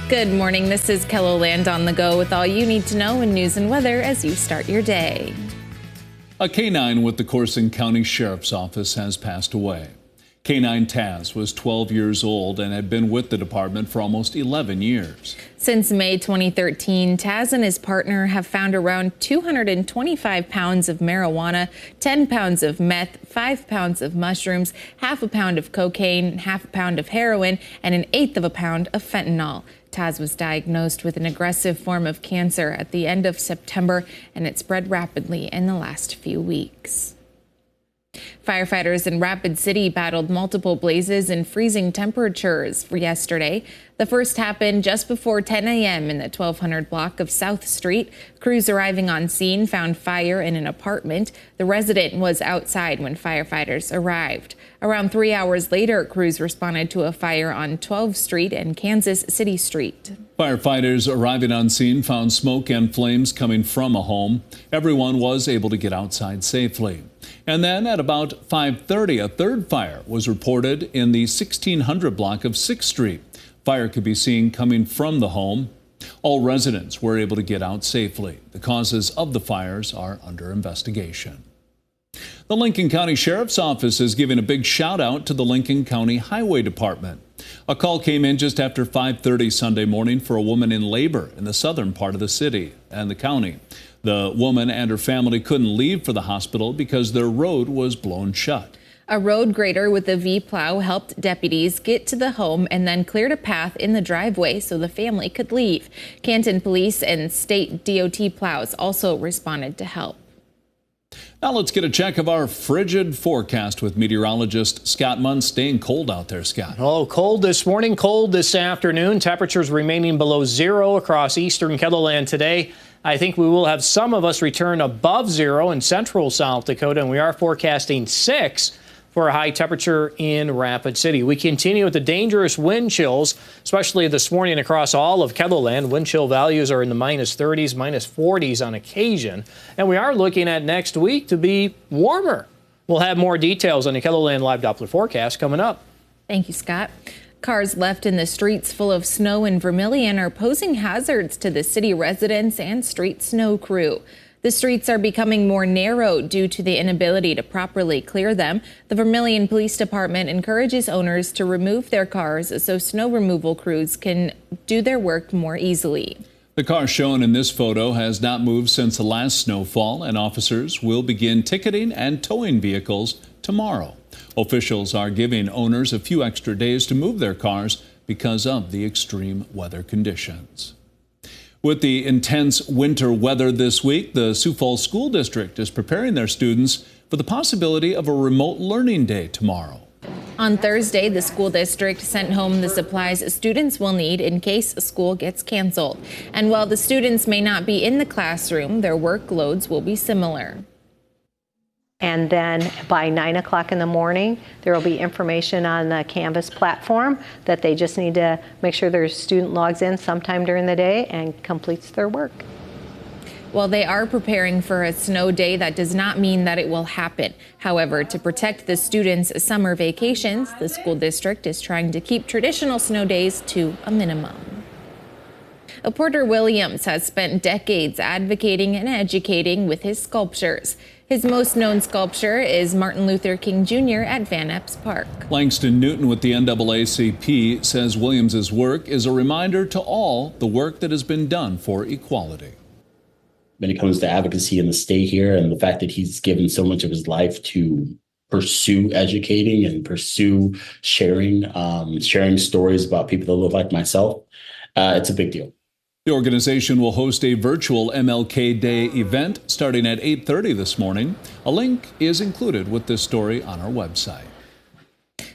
Good morning. This is Kelloland on the go with all you need to know in news and weather as you start your day. A K9 with the Corson County Sheriff's Office has passed away. K9 Taz was 12 years old and had been with the department for almost 11 years. Since May 2013, Taz and his partner have found around 225 pounds of marijuana, 10 pounds of meth, 5 pounds of mushrooms, half a pound of cocaine, half a pound of heroin, and an eighth of a pound of fentanyl. Taz was diagnosed with an aggressive form of cancer at the end of September, and it spread rapidly in the last few weeks. Firefighters in Rapid City battled multiple blazes and freezing temperatures yesterday. The first happened just before 10 a.m. in the 1200 block of South Street. Crews arriving on scene found fire in an apartment. The resident was outside when firefighters arrived. Around 3 hours later, crews responded to a fire on 12th Street and Kansas City Street. Firefighters arriving on scene found smoke and flames coming from a home. Everyone was able to get outside safely. And then at about 5:30, a third fire was reported in the 1600 block of 6th Street. Fire could be seen coming from the home. All residents were able to get out safely. The causes of the fires are under investigation. The Lincoln County Sheriff's Office is giving a big shout out to the Lincoln County Highway Department. A call came in just after 5:30 Sunday morning for a woman in labor in the southern part of the city and the county. The woman and her family couldn't leave for the hospital because their road was blown shut. A road grader with a V-plow helped deputies get to the home and then cleared a path in the driveway so the family could leave. Canton Police and state DOT plows also responded to help. Now let's get a check of our frigid forecast with meteorologist Scott Munn. Staying cold out there, Scott. Oh, cold this morning, cold this afternoon. Temperatures remaining below zero across eastern Kettleland today. I think we will have some of us return above zero in central South Dakota, and we are forecasting 6 for a high temperature in Rapid City. We continue with the dangerous wind chills, especially this morning across all of Kettleland. Wind chill values are in the minus 30s, minus 40s on occasion. And we are looking at next week to be warmer. We'll have more details on the Kettleland Live Doppler forecast coming up. Thank you, Scott. Cars left in the streets full of snow in Vermilion are posing hazards to the city residents and street snow crew. The streets are becoming more narrow due to the inability to properly clear them. The Vermilion Police Department encourages owners to remove their cars so snow removal crews can do their work more easily. The car shown in this photo has not moved since the last snowfall, and officers will begin ticketing and towing vehicles tomorrow. Officials are giving owners a few extra days to move their cars because of the extreme weather conditions. With the intense winter weather this week, the Sioux Falls School District is preparing their students for the possibility of a remote learning day tomorrow. On Thursday, the school district sent home the supplies students will need in case school gets canceled. And while the students may not be in the classroom, their workloads will be similar. And then by 9 o'clock in the morning, there will be information on the Canvas platform that they just need to make sure their student logs in sometime during the day and completes their work. While they are preparing for a snow day, that does not mean that it will happen. However, to protect the students' summer vacations, the school district is trying to keep traditional snow days to a minimum. Porter Williams has spent decades advocating and educating with his sculptures. His most known sculpture is Martin Luther King Jr. at Van Epps Park. Langston Newton with the NAACP says Williams's work is a reminder to all the work that has been done for equality. When it comes to advocacy in the state here and the fact that he's given so much of his life to pursue educating and pursue sharing stories about people that look like myself, it's a big deal. The organization will host a virtual MLK Day event starting at 8:30 this morning. A link is included with this story on our website.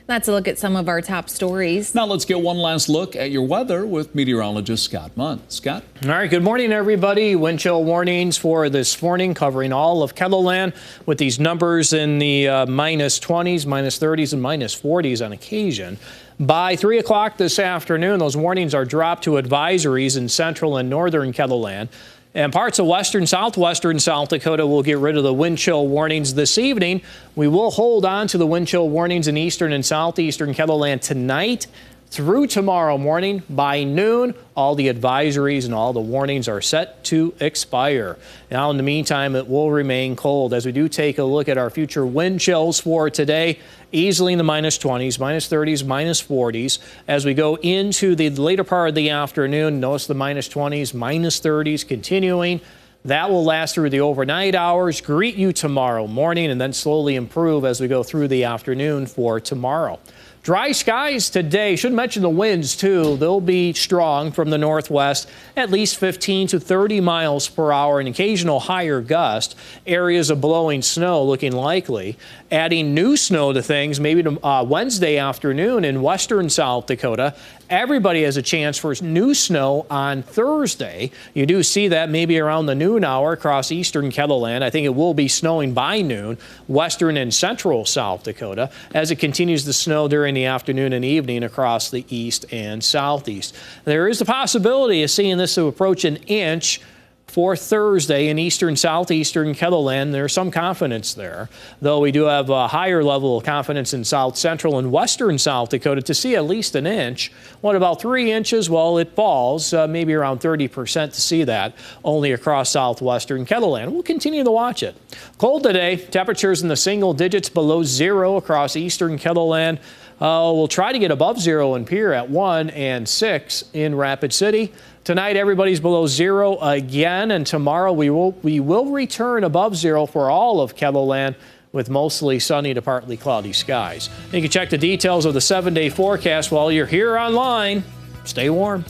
That's a look at some of our top stories. Now let's get one last look at your weather with meteorologist Scott Munn. Scott? All right, good morning, everybody. Wind chill warnings for this morning covering all of Kettleland with these numbers in the minus 20s, minus 30s, and minus 40s on occasion. By 3 o'clock this afternoon, those warnings are dropped to advisories in central and northern Kettleland. And parts of western, southwestern South Dakota will get rid of the wind chill warnings this evening. We will hold on to the wind chill warnings in eastern and southeastern Kettleland tonight through tomorrow morning. By noon, all the advisories and all the warnings are set to expire. Now, in the meantime, it will remain cold. As we do take a look at our future wind chills for today, easily in the minus 20s, minus 30s, minus 40s. As we go into the later part of the afternoon, notice the minus 20s, minus 30s continuing. That will last through the overnight hours, greet you tomorrow morning, and then slowly improve as we go through the afternoon for tomorrow. Dry skies today. Should mention the winds, too. They'll be strong from the northwest, at least 15 to 30 miles per hour, an occasional higher gust. Areas of blowing snow looking likely. Adding new snow to things, maybe to Wednesday afternoon in western South Dakota. Everybody has a chance for new snow on Thursday. You do see that maybe around the noon hour across eastern Kettleland. I think it will be snowing by noon, western and central South Dakota, as it continues to snow during the afternoon and evening across the east and southeast. There is the possibility of seeing this to approach an inch for Thursday in eastern southeastern Kettleland. There's some confidence there, though we do have a higher level of confidence in south central and western South Dakota to see at least an inch. What about 3 inches? Well, it falls, maybe around 30% to see that, only across southwestern Kettleland. We'll continue to watch it. Cold today, temperatures in the single digits below zero across eastern Kettleland. We'll try to get above zero in Pierre at 1 and 6 in Rapid City. Tonight, everybody's below zero again, and tomorrow we will return above zero for all of Kettleland with mostly sunny to partly cloudy skies. You can check the details of the 7-day forecast while you're here online. Stay warm.